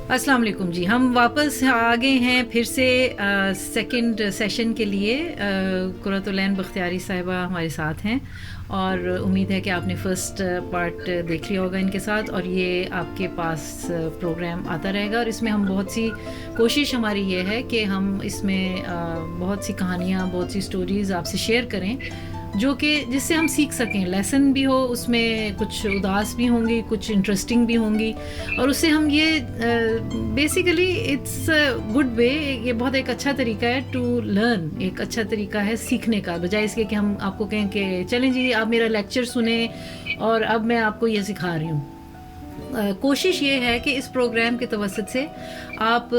السلام علیکم جی، ہم واپس آ گئے ہیں پھر سے سیکنڈ سیشن کے لیے. قرۃ العین بختیاری صاحبہ ہمارے ساتھ ہیں اور امید ہے کہ آپ نے فرسٹ پارٹ دیکھ لیا ہوگا ان کے ساتھ، اور یہ آپ کے پاس پروگرام آتا رہے گا. اور اس میں ہم بہت سی کوشش ہماری یہ ہے کہ ہم اس میں بہت سی کہانیاں، بہت سی سٹوریز آپ سے شیئر کریں جو کہ جس سے ہم سیکھ سکیں، لیسن بھی ہو اس میں، کچھ اداس بھی ہوں گی، کچھ انٹرسٹنگ بھی ہوں گی، اور اس سے ہم یہ بیسیکلی اٹس گڈ وے، یہ بہت ایک اچھا طریقہ ہے ٹو لرن، ایک اچھا طریقہ ہے سیکھنے کا، بجائے اس کے کہ ہم آپ کو کہیں کہ چلیں جی آپ میرا لیکچر سنیں اور اب میں آپ کو یہ سکھا رہی ہوں. کوشش یہ ہے کہ اس پروگرام کے توسط سے آپ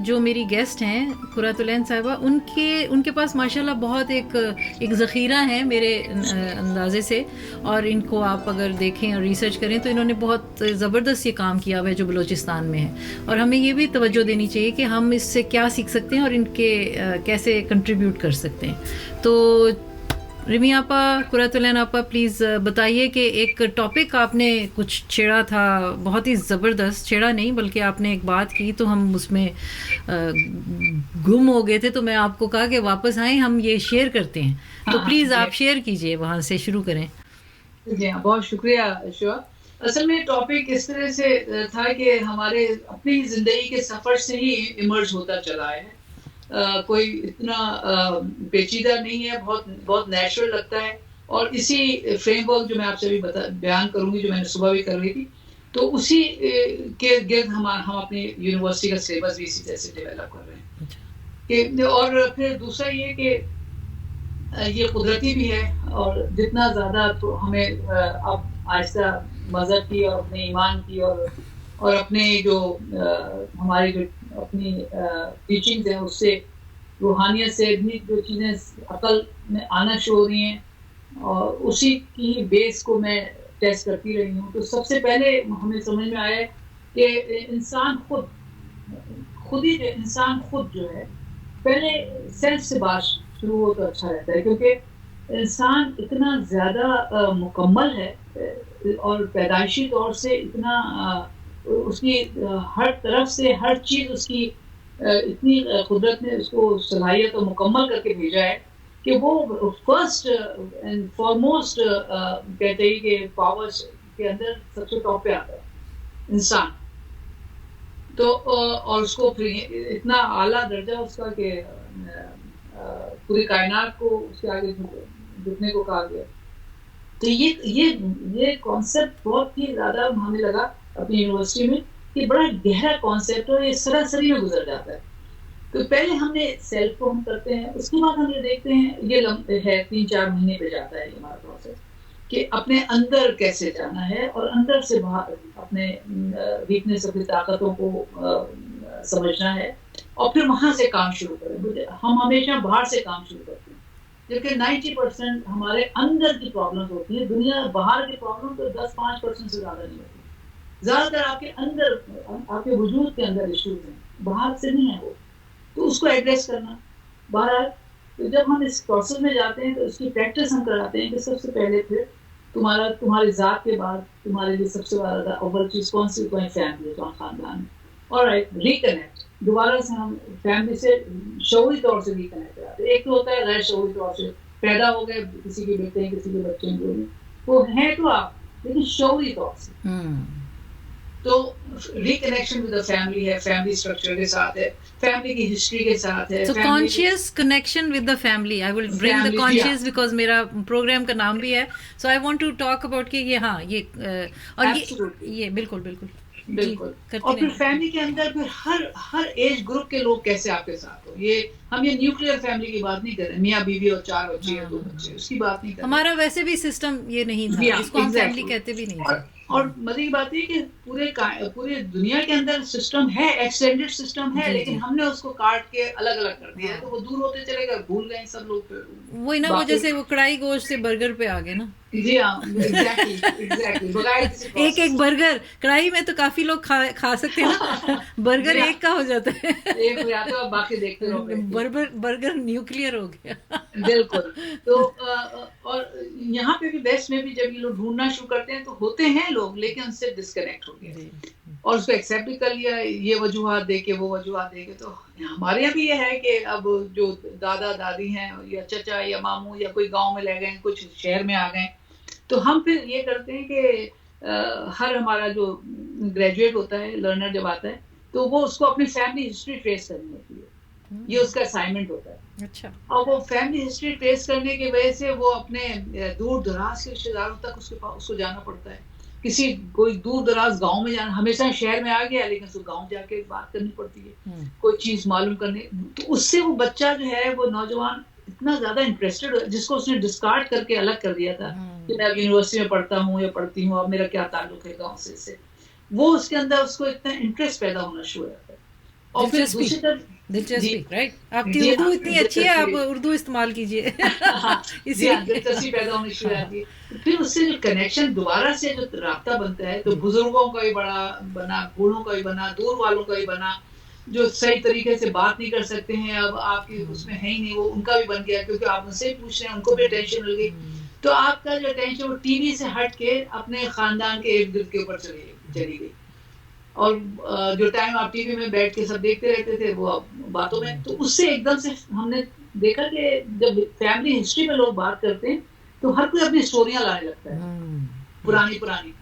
جو میری گیسٹ ہیں قرۃ العین صاحبہ، ان کے پاس ماشاءاللہ بہت ایک ذخیرہ ہے میرے اندازے سے، اور ان کو آپ اگر دیکھیں اور ریسرچ کریں تو انہوں نے بہت زبردست یہ کام کیا ہوا ہے جو بلوچستان میں ہے. اور ہمیں یہ بھی توجہ دینی چاہیے کہ ہم اس سے کیا سیکھ سکتے ہیں اور ان کے کیسے کنٹریبیوٹ کر سکتے ہیں. تو رمی آپا، قرۃ العین آپا، پلیز بتائیے کہ ایک ٹاپک آپ نے کچھ چھیڑا تھا، بہت ہی زبردست، چھیڑا نہیں بلکہ آپ نے ایک بات کی تو ہم اس میں گم ہو گئے تھے، تو میں آپ کو کہا کہ واپس آئیں، ہم یہ شیئر کرتے ہیں. تو پلیز آپ شیئر کیجئے، وہاں سے شروع کریں. جی ہاں، بہت شکریہ شعا. اصل میں ٹاپک اس طرح سے تھا کہ ہمارے اپنی زندگی کے سفر سے ہی ایمرج ہوتا چلا ہے. کوئی اتنا پیچیدہ نہیں ہے، بہت بہت نیچرل لگتا ہے. اور اسی فریم ورک جو میں آپ سے بھی بیان کروں گی، جو میں نے صبح بھی کر رہی تھی، تو اسی کے گرد ہم اپنی یونیورسٹی کا سلیبس بھی اسی طرح سے ڈیولپ کر رہے ہیں. اور پھر دوسرا یہ کہ یہ قدرتی بھی ہے، اور جتنا زیادہ تو ہمیں اب آہستہ مذہب کی اور اپنے ایمان کی اور اپنے جو ہماری جو اپنی ٹیچنگز ہیں اس سے، روحانیت سے بھی جو چیزیں عقل میں آنا شروع ہو رہی ہیں، اور اسی کی بیس کو میں ٹیسٹ کرتی رہی ہوں. تو سب سے پہلے ہمیں سمجھ میں آیا کہ انسان خود جو ہے، پہلے سیلف سے بات شروع ہو تو اچھا رہتا ہے، کیونکہ انسان اتنا زیادہ مکمل ہے اور پیدائشی طور سے اتنا اس کی ہر طرف سے ہر چیز اس کی اتنی قدرت نے اس کو صلاحیت اور مکمل کر کے بھیجا ہے کہ وہ فرسٹ اینڈ فارموسٹ کہتے ہیں کہ پاورز کے اندر سب سے ٹاپ پہ آتا ہے انسان. تو اور اس کو پھر اتنا اعلیٰ درجہ اس کا کہ پوری کائنات کو اس کے آگے جھکنے کو کہا گیا. تو یہ کانسیپٹ بہت ہی زیادہ ہمیں لگا اپنی یونیورسٹی میں کہ بڑا گہرا کانسیپٹ اور یہ سراسری میں گزر جاتا ہے. تو پہلے ہم نے سیلف کو ہم کرتے ہیں، اس کے بعد ہم یہ دیکھتے ہیں، یہ ہے 3-4 مہینے پہ جاتا ہے ہمارا پروسیس، کہ اپنے اندر کیسے جانا ہے اور اندر سے باہر اپنے ویکنیس، اپنی طاقتوں کو سمجھنا ہے، اور پھر وہاں سے کام شروع کریں. ہم ہمیشہ باہر سے کام شروع کرتے ہیں، جبکہ 90% ہمارے اندر کی پرابلمز ہوتی ہیں. دنیا باہر کی پرابلم تو 10-5% سے زیادہ نہیں ہوتی. زیادہ تر آپ کے اندر، آپ کے وجود کے اندر ایشوز ہیں، باہر سے نہیں ہے وہ. تو اس کو ایڈریس کرنا. بہرحال تو جب ہم اس پروسیس میں جاتے ہیں تو اس کی پریکٹس ہم کراتے ہیں کہ سب سے پہلے پھر تمہاری ذات کے بعد تمہارے لیے سب سے زیادہ اول چیز کون سی؟ کوئی فیملی ہے، تمہارا خاندان ہے. اور ریکنیکٹ دوبارہ سے ہم فیملی سے شعوری طور سے ریکنیکٹ کراتے ہیں. ایک تو ہوتا ہے غیر شعوری طور سے، پیدا ہو گئے، کسی کے بیٹے ہیں، کسی کے بچے ہیں، جو بھی وہ ہیں تو آپ، لیکن شعوری طور سے. تو ریکنیکشن ود دا فیملی ہے، فیملی اسٹرکچر کے ساتھ ہے، فیملی کی ہسٹری کے ساتھ ہے. So conscious connection with the family. I will bring the conscious because میرا پروگرام کا نام بھی ہے. So I want to talk about کہ یہ ہاں یہ اور یہ بالکل اور پھر فیملی کے اندر پھر ہر ایج گروپ کے لوگ کیسے آپ کے ساتھ ہو. یہ ہم یہ نیوکلیئر فیملی کی بات نہیں کر رہے، میاں بیوی اور 4 بچے یا 2 بچے، اس کی بات نہیں کر رہے. ہمارا ویسے بھی سسٹم یہ نہیں تھا، اس کو ہم فیملی کہتے بھی نہیں تھے. اور مزے کی بات یہ کہ پورے دنیا کے اندر سسٹم ہے، ایکسٹینڈڈ سسٹم ہے، لیکن ہم نے اس کو کاٹ کے الگ الگ کر دیا ہے. تو وہ دور ہوتے چلے گئے، بھول گئے سب لوگ. وہی نا، وہ جیسے وہ کڑائی گوشت سے برگر پہ آ گئے نا. جی ہاں، ایک برگر کڑائی میں تو کافی لوگ کھا سکتے ہیں نا، برگر ایک کا ہو جاتا ہے، ایک ہو جاتا ہے، باقی دیکھتے رہو. برگر نیوکلیئر ہو گیا. بالکل. تو اور یہاں پہ بھی ویسٹ میں بھی جب یہ لوگ ڈھونڈنا شروع کرتے ہیں تو ہوتے ہیں لوگ لیکن ان سے ڈسکنیکٹ ہو گئے جی اور اس کو ایکسیپٹ بھی کر لیا یہ وجوہات دے کے وہ وجوہات دے کے. تو ہمارے یہاں بھی یہ ہے کہ اب جو دادا دادی ہیں یا چچا یا ماموں یا کوئی گاؤں میں لے گئے کچھ شہر میں آ گئے تو ہم پھر یہ کرتے ہیں کہ ہر ہمارا جو گریجویٹ ہوتا ہے لرنر جب آتا ہے تو وہ اس کو اپنی فیملی ہسٹری ٹریس کرنی ہوتی ہے. یہ اس کا اسائنمنٹ ہوتا ہے. اچھا اور وہ فیملی ہسٹری ٹریس کرنے کی وجہ سے وہ اپنے دور دراز کے رشتے داروں تک اس کو جانا پڑتا ہے. کسی کوئی دور دراز گاؤں میں جانا ہمیشہ شہر میں آ گیا لیکن اس کو گاؤں جا کے بات کرنی پڑتی ہے کوئی چیز معلوم کرنے. تو اس سے وہ بچہ جو ہے وہ نوجوان اتنا زیادہ انٹرسٹڈ جس کو اس نے ڈسکارڈ کر کے الگ کر دیا تھا کہ میں اب یونیورسٹی میں پڑھتا ہوں یا پڑھتی ہوں اب میرا کیا تعلق ہے گاؤں سے وہ اس کے اندر اس کو اتنا انٹرسٹ پیدا ہونا شروع ہو جاتا ہے. اور پھر دوسری طرف دلچسپی رائٹ آپ کی اردو اتنی اچھی ہے آپ اردو استعمال کیجیے اسی دلچسپی پیدا ہونی شروع ہو جاتی ہے. پھر اس سے جو کنیکشن دوبارہ سے جو رابطہ بنتا ہے تو بزرگوں کا بھی بنا بوڑھوں کا بھی بنا دور والوں کا بھی بنا جو صحیح طریقے سے بات نہیں کر سکتے ہیں اب آپ کی اس میں ہے ہی نہیں وہ ان کا بھی بن گیا کیونکہ آپ ان سے ہی پوچھ رہے ہیں ان کو بھی اٹینشن مل گئی. تو آپ کا جو اٹینشن وہ ٹی وی سے ہٹ کے اپنے خاندان کے ارد گرد کے اوپر چلی گئی اور جو ٹائم آپ ٹی وی میں بیٹھ کے سب دیکھتے رہتے تھے وہ باتوں میں. تو اس سے ایک دم سے ہم نے دیکھا کہ جب فیملی ہسٹری میں لوگ بات کرتے ہیں تو ہر کوئی اپنی اسٹوریاں لانے لگتا ہے پرانی.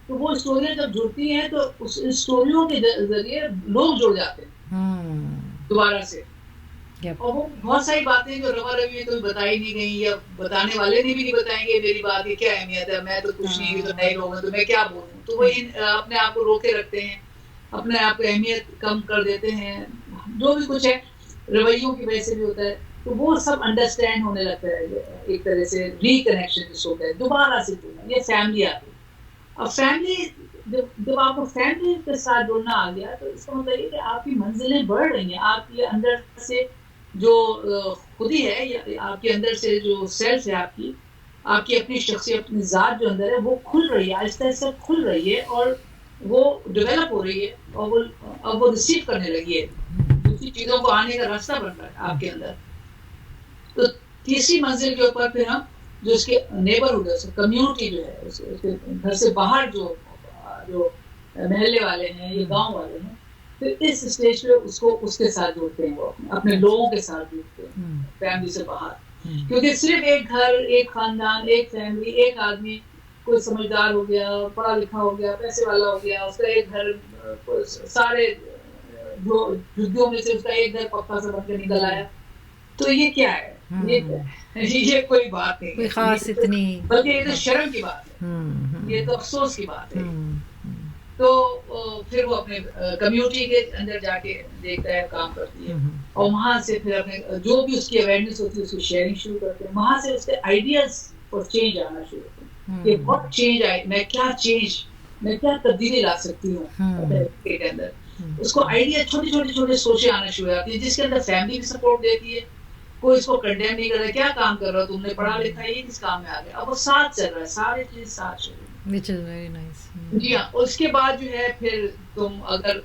تو وہ اسٹوریاں جب جڑتی ہیں تو اس اسٹوریوں کے ذریعے لوگ جڑ جاتے ہیں دوبارہ سے. اور وہ بہت ساری باتیں جو روا روی میں کبھی بتائی نہیں گئی یا بتانے والے نے بھی نہیں بتائیں گے میری بات کی کیا اہمیت ہے میں تو کچھ نہیں تو نئے لوگ ہیں تو میں کیا بولوں. تو وہ اپنے آپ کو روکے رکھتے ہیں اپنے آپ کو اہمیت کم کر دیتے ہیں جو بھی کچھ ہے رویوں کی وجہ سے بھی ہوتا ہے. تو وہ سب انڈرسٹینڈ ہونے لگتا ہے ایک طرح سے ری کنیکشن جس ہوتا ہے دوبارہ سے جڑنا. یہ فیملی آتی ہے. اور فیملی جب آپ کو فیملی کے ساتھ جڑنا آ گیا تو اس کا مطلب یہ کہ آپ کی منزلیں بڑھ رہی ہیں. آپ کے اندر سے جو خودی ہے یا آپ کے اندر سے جو سیلف ہے آپ کی اپنی شخصیت اپنی ذات جو اندر ہے وہ کھل رہی ہے آہستہ آہستہ کھل رہی ہے اور وہ ڈیولپ ہو رہی ہے اور اب وہ ریسیو کرنے لگی ہے دوسری چیزوں کو آنے کا راستہ بن رہا ہے آپ کے اندر. تو تیسری منزل کے اوپر پھر ہم جو اس کے نیبرہڈ ہے کمیونٹی جو ہے اس کے گھر سے باہر جو محلے والے ہیں یا گاؤں والے ہیں پھر اس اسٹیج پہ اس کے ساتھ جڑتے ہیں وہ اپنے لوگوں کے ساتھ جڑتے ہیں فیملی سے باہر. کیونکہ صرف ایک گھر ایک خاندان ایک فیملی ایک آدمی کوئی سمجھدار ہو گیا پڑھا لکھا ہو گیا پیسے والا ہو گیا اس کا ایک گھر سارے جو جدوں میں سے اس کا ایک گھر پکا سے بن کے نکل آیا تو یہ کیا ہے یہ کوئی بات نہیں کوئی خاص اتنی بلکہ یہ تو شرم کی بات ہے یہ تو افسوس کی بات ہے. تو پھر وہ اپنے کمیونٹی کے اندر جا کے دیکھتا ہے کام کرتی ہے اور وہاں سے پھر اپنے جو بھی اس کی اویئرنیس ہوتی ہے اس کی شیئرنگ شروع کرتے ہیں. وہاں سے اس کے آئیڈیاز فار چینج آنا شروع ہوتے ہیں کہ واٹ چینج آئے میں کیا تبدیلی لا سکتی ہوں کے اندر. اس کو آئیڈیا چھوٹی سوچیں آنا شروع ہو جاتی ہیں جس کے اندر فیملی بھی سپورٹ دیتی ہے. کوئی اس کو کنڈیم نہیں کر رہا کیا کام کر رہا تم نے پڑھا لکھا یہ کس کام میں آ گیا. اب وہ ساتھ چل رہا ہے سارے چیز ساتھ چل رہی ہے. which is very nice. جی ہاں. اس کے بعد جو ہے پھر تم اگر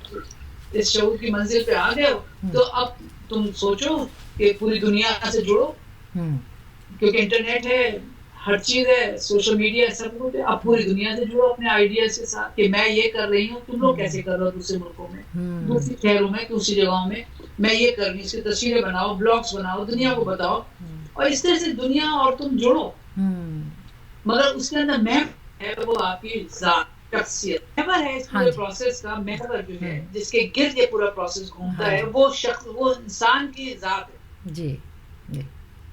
اس شعور کی منزل پہ آ گئے ہو تو اب تم سوچو کہ پوری دنیا سے جڑو کیونکہ انٹرنیٹ ہے ہر چیز ہے سوشل میڈیا ہے سب کچھ ہے. اب پوری دنیا سے جڑو اپنے آئیڈیاز کے ساتھ کہ میں یہ کر رہی ہوں تم لوگ کیسے کر رہے ہو دوسرے ملکوں میں دوسری شہروں میں دوسری جگہوں میں یہ کر رہی ہوں. اس کی تصویریں بناؤ بلاگس بناؤ دنیا کو بتاؤ اور اس طرح سے دنیا اور تم جڑو. مگر اس کے اندر محور ہے وہ آپ کی ذات شخصیت محور ہے اس پورے پروسیس کا. محور جو ہے جس کے گرد یہ پورا پروسیس گھومتا ہے وہ شخص وہ انسان کی ذات ہے. جی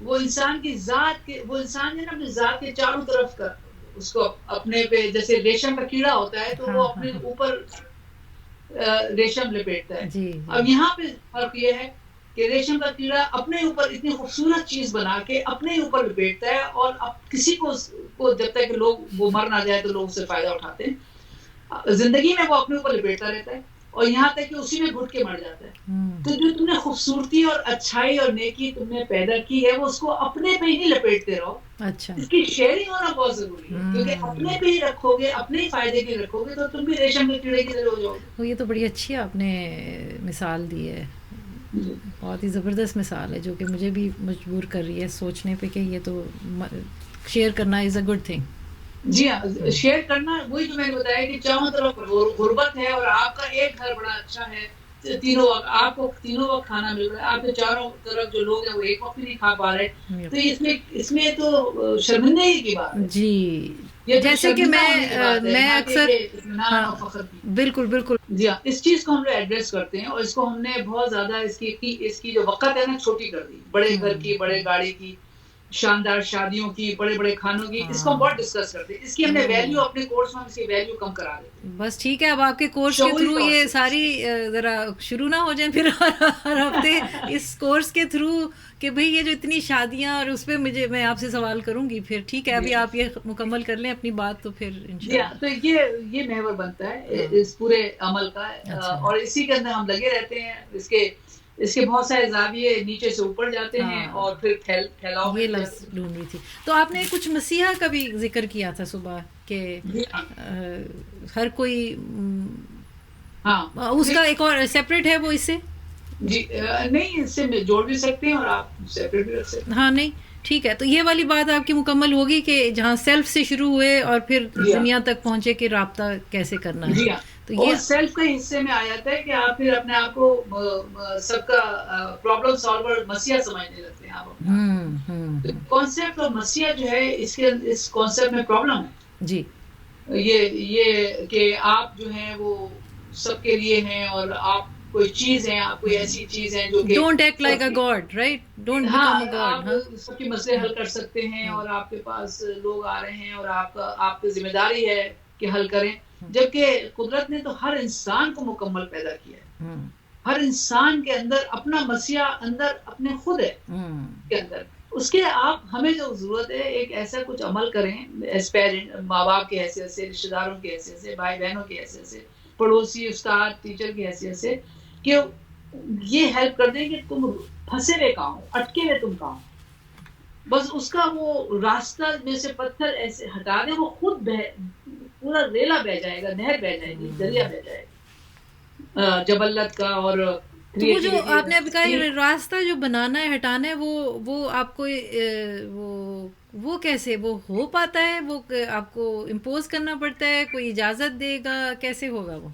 وہ انسان کی ذات کے وہ انسان ہے نا اپنی ذات کے چاروں طرف کا اس کو اپنے پہ جیسے ریشم کا کیڑا ہوتا ہے تو وہ اپنے اوپر ریشم لپیٹتا ہے. اب یہاں پہ فرق یہ ہے کہ ریشم کا کیڑا اپنے اوپر اتنی خوبصورت چیز بنا کے اپنے اوپر لپیٹتا ہے اور اب کسی کو جب تک لوگ وہ مر نہ جائے تو لوگ اس سے فائدہ اٹھاتے ہیں. زندگی میں وہ اپنے اوپر لپیٹتا رہتا ہے اور یہاں تک کہ اسی میں گھٹ کے مر جاتا ہے. تو جو تم نے خوبصورتی اور اچھائی اور نیکی تم نے پیدا کی ہے وہ اس کو اپنے پہ ہی نہیں لپیٹتے رہو. اچھا اس کی شیئرنگ ہونا بہت ضروری ہے کیونکہ اپنے پہ ہی رکھو گے اپنے ہی فائدے کے رکھو گے تو تم بھی ریشم کے کیڑے کی طرح ہو جاؤ گے. یہ تو بڑی اچھی آپ نے مثال دی ہے بہت ہی زبردست مثال ہے جو کہ مجھے بھی مجبور کر رہی ہے سوچنے پہ کہ یہ تو شیئر کرنا از اے گڈ تھنگ. جی ہاں، شیئر کرنا وہی جو میں نے بتایا کہ چاروں طرف غربت ہے اور آپ کا ایک گھر بڑا اچھا ہے، تینوں وقت آپ کو تینوں وقت کھانا مل رہا ہے، آپ کے چاروں طرف جو لوگ ہیں وہ ایک وقت بھی نہیں کھا پا رہے، تو اس میں تو شرمندگی کی بات ہے، جی، یہ تو جیسے کہ شرمندہ ہونے کی بات ہے، میں نہ کہ اکثر، یہ اطمینان ہاں اور فخر کی۔ بالکل بالکل، جی ہاں، اس چیز کو ہم لوگ ایڈریس کرتے ہیں اور اس کو ہم نے بہت زیادہ اس کی جو وقت ہے نا چھوٹی کر دی، بڑے گھر کی، بڑے گاڑی کی، شاندار شادیوں کی، بڑے بڑے کھانوں کی، اس کو ہم بہت ڈسکس کرتے ہیں، اس کی ہم نے ویلیو اپنے کورس میں اس کی ویلیو کم کرا دیتے ہیں بس ٹھیک ہے، اب آپ کے کورس کے شعوری تھرو طور یہ سے۔ ساری ذرا شروع نہ ہو جائیں پھر ہر ہفتے اس کورس کے تھرو کہ بھئی یہ جو اتنی شادیاں، اور اس پہ میں آپ سے سوال کروں گی پھر، ٹھیک ہے ابھی آپ یہ مکمل کر لیں اپنی بات تو پھر جی ہاں، انشاءاللہ۔ تو یہ محور بنتا ہے اس پورے عمل کا، اچھا، اور اسی کے اندر ہم لگے رہتے ہیں، اس کے بہت سارے زاویے نیچے سے اوپر جاتے ہیں ہاں اور پھر پھیلاؤ میں یہ بھی لفظ جاتے ہیں۔ ڈھونڈ رہی تھی، تو آپ نے کچھ مسیحا کا بھی ذکر کیا تھا صبح کہ جی ہاں، ہر کوئی ہاں اس کا ایک اور سیپریٹ ہے وہ اس سے؟ جی نہیں، اس سے جوڑ بھی سکتے ہیں اور آپ سیپریٹ بھی رکھ سکتے ہاں نہیں ٹھیک ہے، تو یہ والی بات آپ کی مکمل ہوگی کہ جہاں سیلف سے شروع ہوئے اور پھر ہیں۔ جی ہاں، دنیا تک پہنچے کہ رابطہ کیسے کرنا ہے، جی ہاں، تو اور یہ سیلف کے حصے میں آ جاتا ہے کہ آپ پھر اپنے آپ کو سب کا پرابلم سالور مسیح سمجھنے لگتے ہیں آپ اپنے آپ کو۔ کانسیپٹ اور مسیح جو ہے اس کانسیپٹ میں پرابلم ہے، جی یہ کہ آپ جو ہیں وہ سب کے لیے ہیں اور آپ کوئی چیز ہیں، آپ کوئی ایسی چیز ہیں جو کہ ڈونٹ ایکٹ لائک سب اے کی، گاڈ، رائٹ، ڈونٹ ہاں بیکم اے گاڈ، آپ ہاں سب کے مسئلے حل کر سکتے ہیں اور آپ کے پاس لوگ آ رہے ہیں اور آپ کی ذمہ داری ہے کہ حل کریں، جبکہ قدرت نے تو ہر انسان کو مکمل پیدا کیا ہے، ہر انسان کے اندر اپنا مسیح اندر اپنے خود ہے کے اندر، اس کے آپ ہمیں جو ضرورت ہے ایک ایسا کچھ عمل کریں ایز پیرنٹ، ماں باپ کی حیثیت سے، رشتے داروں کی حیثیت سے، بھائی بہنوں کی حیثیت سے، پڑوسی استاد ٹیچر کی حیثیت سے، کہ یہ ہیلپ کر دیں کہ تم پھنسے ہوئے کہاں ہو، اٹکے ہوئے تم کہاں ہو، بس اس کا وہ راستہ میں سے پتھر ایسے ہٹا دیں، وہ خود پورا ریلا بہ جائے گا، نہر بہ جائے گی، دریا بہ جائے گا جبلت کا اور تو وہ جو کریٹیوٹی آپ نے ابھی کہا کا۔ راستہ جو بنانا ہے ہٹانا ہے، وہ آپ کو وہ کیسے وہ ہو پاتا ہے؟ وہ آپ کو امپوز کرنا پڑتا ہے، کوئی اجازت دے گا، کیسے ہوگا وہ؟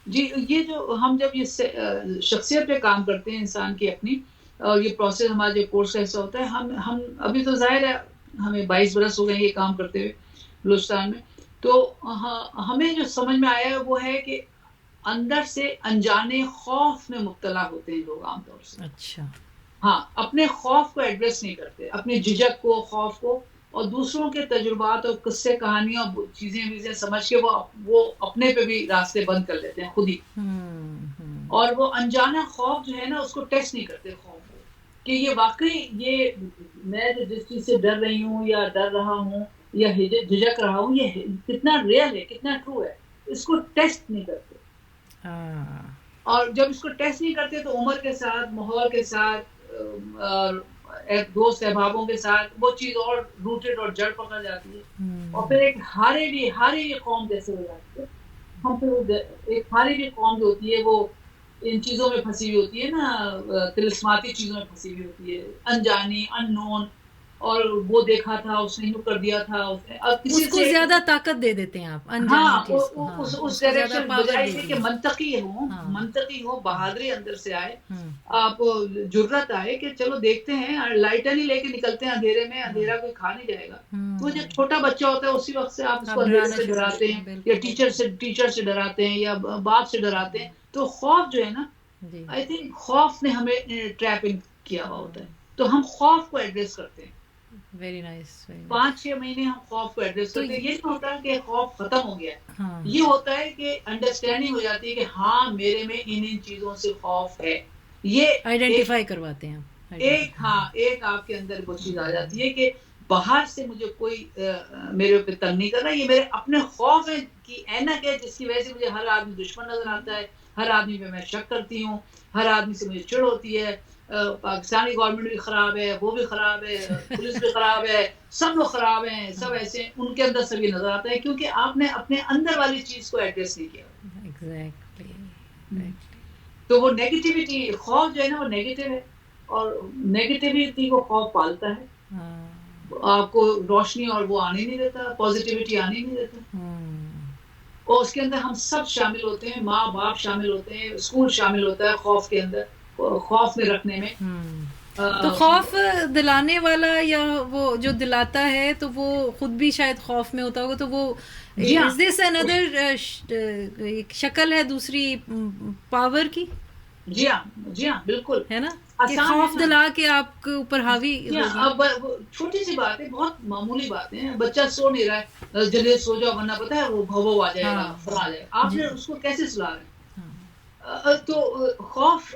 جی یہ جو ہم جب یہ شخصیت پہ کام کرتے ہیں انسان کی اپنی، اور یہ پروسیس ہمارا جو کورس کا حصہ ہوتا ہے، ہم ابھی تو ظاہر ہے ہمیں 22 برس ہو گئے یہ کام کرتے ہوئے بلوچستان میں، تو ہمیں جو سمجھ میں آیا ہے وہ ہے کہ اندر سے انجانے خوف میں مبتلا ہوتے ہیں لوگ عام طور سے، اچھا، ہاں اپنے خوف کو ایڈریس نہیں کرتے، اپنے جھجک کو، خوف کو، اور دوسروں کے تجربات اور قصے کہانیاں چیزیں سمجھ کے وہ اپنے پہ بھی راستے بند کر لیتے ہیں خود ہی، اور وہ انجانا خوف جو ہے نا اس کو ٹیسٹ نہیں کرتے خوف کو، کہ یہ واقعی یہ میں جس چیز سے ڈر رہی ہوں یا ڈر رہا ہوں یا جھجک رہا ہوں یہ کتنا ریئل ہے، کتنا ٹرو ہے، اس کو ٹیسٹ نہیں کرتے، اور جب اس کو ٹیسٹ نہیں کرتے تو عمر کے ساتھ، ماحول کے ساتھ، دوست احبابوں کے ساتھ وہ چیز اور روٹڈ اور جڑ پکڑ جاتی ہے، اور پھر ایک ہاری قوم جیسے ہو جاتی ہے، ہم پھر ایک ہاری قوم جو ہوتی ہے وہ ان چیزوں میں پھنسی ہوئی ہوتی ہے نا، طلسماتی چیزوں میں پھنسی ہوئی ہوتی ہے، انجانی، ان نون، اور وہ دیکھا تھا اس نے یوں کر دیا تھا، اس نے اب اس کسی کو سے زیادہ طاقت دے دیتے ہیں آپ انجانی ہاں چیز کو، ہاں اس اس کو زیادہ ڈائریکشن پاور بجائے دے سے دی، کہ ہاں منطقی ہو، بہادری اندر سے آئے، آپ جرت آئے کہ چلو دیکھتے ہیں، لائٹر نہیں لے کے نکلتے ہیں اندھیرے میں، اندھیرا کوئی کھا نہیں جائے گا، وہ جب چھوٹا بچہ ہوتا ہے اسی وقت سے آپ اس کو اندھیرے ڈرانا سے شروع ڈراتے کرتے ہیں یا بالکل، ٹیچر سے ڈراتے ہیں یا باپ سے ڈراتے ہیں، تو خوف جو ہے نا، جی آئی تھنک خوف نے ہمیں ٹریپ ان کیا ہوا ہوتا ہے، تو ہم خوف کو ایڈریس کرتے ہیں، ویری نائس، ویری نائس، 5-6 مہینے ہم خوف کو ایڈریس تو کرتے ہیں، یہ نہیں ہوتا کہ خوف ختم ہو گیا ہے، ہاں یہ ہوتا ہے کہ انڈرسٹینڈنگ ہو جاتی ہے کہ ہاں میرے میں ان چیزوں سے خوف ہے، یہ ایک آئیڈینٹیفائی کرواتے ہیں آپ، ایک آپ کے اندر وہ چیز آ جاتی ہے کہ باہر سے مجھے کوئی میرے اوپر تنگ نہیں کر رہا، یہ میرے اپنے خوف کی اینک ہے جس کی وجہ سے مجھے ہر آدمی دشمن نظر آتا ہے، ہر آدمی پہ میں شک کرتی ہوں، ہر آدمی سے مجھے چڑ ہوتی ہے، پاکستانی گورنمنٹ بھی خراب ہے، وہ بھی خراب ہے، پولیس بھی خراب ہے، سب لوگ خراب ہیں، سب ایسے ہیں، ان کے اندر سب یہ نظر آتا ہے کیونکہ آپ نے اپنے اندر والی چیز کو ایڈریس نہیں کیا، ایگزیکٹلی، تو وہ نیگیٹیوٹی، خوف جو ہے نا وہ نیگیٹو ہے، اور نیگیٹیوٹی کو خوف پالتا ہے، ہاں آپ کو روشنی اور وہ آنے نہیں دیتا, پازیٹیوٹی آنے نہیں دیتا. اور اس کے اندر ہم سب شامل ہوتے ہیں, ماں باپ شامل ہوتے ہیں, اسکول شامل ہوتا ہے خوف کے اندر, خوف میں رکھنے میں. تو خوف دلانے والا یا وہ جو دلاتا ہے تو وہ خود بھی شاید خوف میں ہوتا ہوگا, تو وہ از دس اندر شکل ہے دوسری پاور کی؟ جی ہاں بالکل ہے نا, کہ خوف دلا کے آپ کے اوپر حاوی. اب چھوٹی سی بات ہے, بہت معمولی باتیں ہیں. بچہ سو نہیں رہا ہے, جلدی سو جاؤ ورنہ پتا ہے وہ بھو آ جائے گا, فر آ جائے گا. آپ نے اس کو کیسے سلا رہے ہیں؟ تو خوف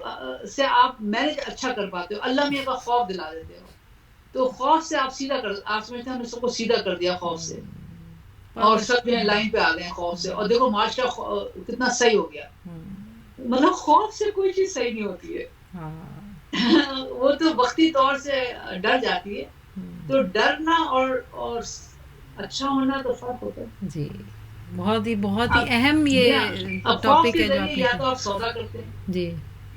سے آپ مینج اچھا کر پاتے ہو, اللہ میاں کا خوف دلا دیتے ہو. تو خوف سے آپ سیدھا کر, آپ سمجھتے ہیں ہم نے سب کو سیدھا کر دیا خوف سے, اور سب جو ہے لائن پہ آ گئے ہیں خوف سے, اور دیکھو معاشرہ کتنا صحیح ہو گیا. مطلب خوف سے کوئی چیز صحیح نہیں ہوتی ہے. وہ تو وقتی طور سے ڈر جاتی ہے. تو ڈرنا اور اچھا ہونا تو فرق ہوتا ہے. جی, بہت ہی اہم یہ ٹاپک ہے جو آپ نے. یا تو آپ سودا کرتے ہیں جی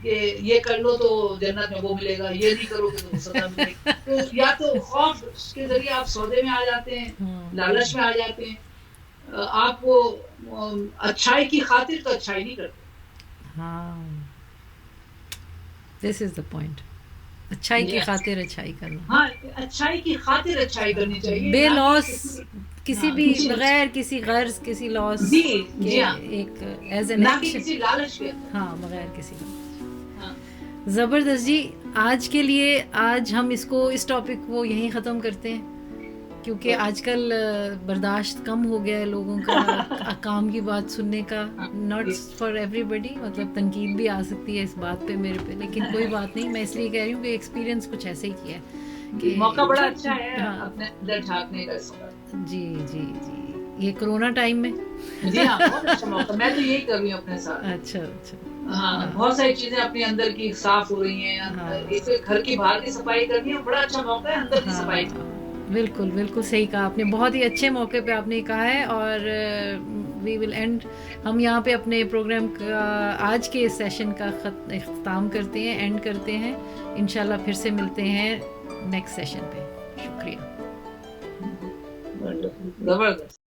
کہ یہ کر لو تو جنت میں وہ ملے گا, یہ نہیں کرو گے تو سزا ملے گی. تو یا تو خوف کے ذریعے آپ سودے میں آ جاتے ہیں, لالچ میں آ جاتے ہیں. آپ وہ اچھائی کی خاطر تو اچھائی نہیں کرتے. ہاں, دس از دا پوائنٹ, اچھائی کی خاطر اچھائی کرنا. ہاں, اچھائی کی خاطر اچھائی کرنی چاہیے, بے لاس, کسی بھی بغیر کسی غرض, کسی لاس کے, ایک ایز این ایکشن. ہاں, بغیر کسی لالچ. زبردست جی. آج کے لیے آج ہم اس ٹاپک کو یہیں ختم کرتے ہیں, کیونکہ آج کل برداشت کم ہو گیا ہے لوگوں کا کام کی بات سننے کا. ناٹ فار ایوری بڈی, مطلب تنقید بھی آ سکتی ہے اس بات پہ میرے پہ, لیکن کوئی بات نہیں. میں اس لیے کہہ رہی ہوں کہ ایکسپیرینس کچھ ایسے ہی کیا ہے کہ موقع بڑا اچھا ہے اپنے اندر جھانکنے کا. جی جی جی, یہ کرونا ٹائم میں. جی ہاں, بہت اچھا موقع. میں تو یہی کر رہی ہوں اپنے ساتھ. اچھا اچھا. ہاں, بہت ساری چیزیں اپنے اندر کی صاف ہو رہی ہیں. ایک گھر کی باہر کی صفائی کرنی ہے, بڑا اچھا موقع ہے اندر کی صفائی. بالکل بالکل صحیح کہا آپ نے, بہت ہی اچھے موقع پہ آپ نے کہا ہے. اور وی ول اینڈ, ہم یہاں پہ اپنے پروگرام کا آج کے سیشن کا اختتام کرتے ہیں, اینڈ کرتے ہیں. انشاءاللہ پھر سے ملتے ہیں نیکسٹ سیشن پہ. شکریہ. زبردست.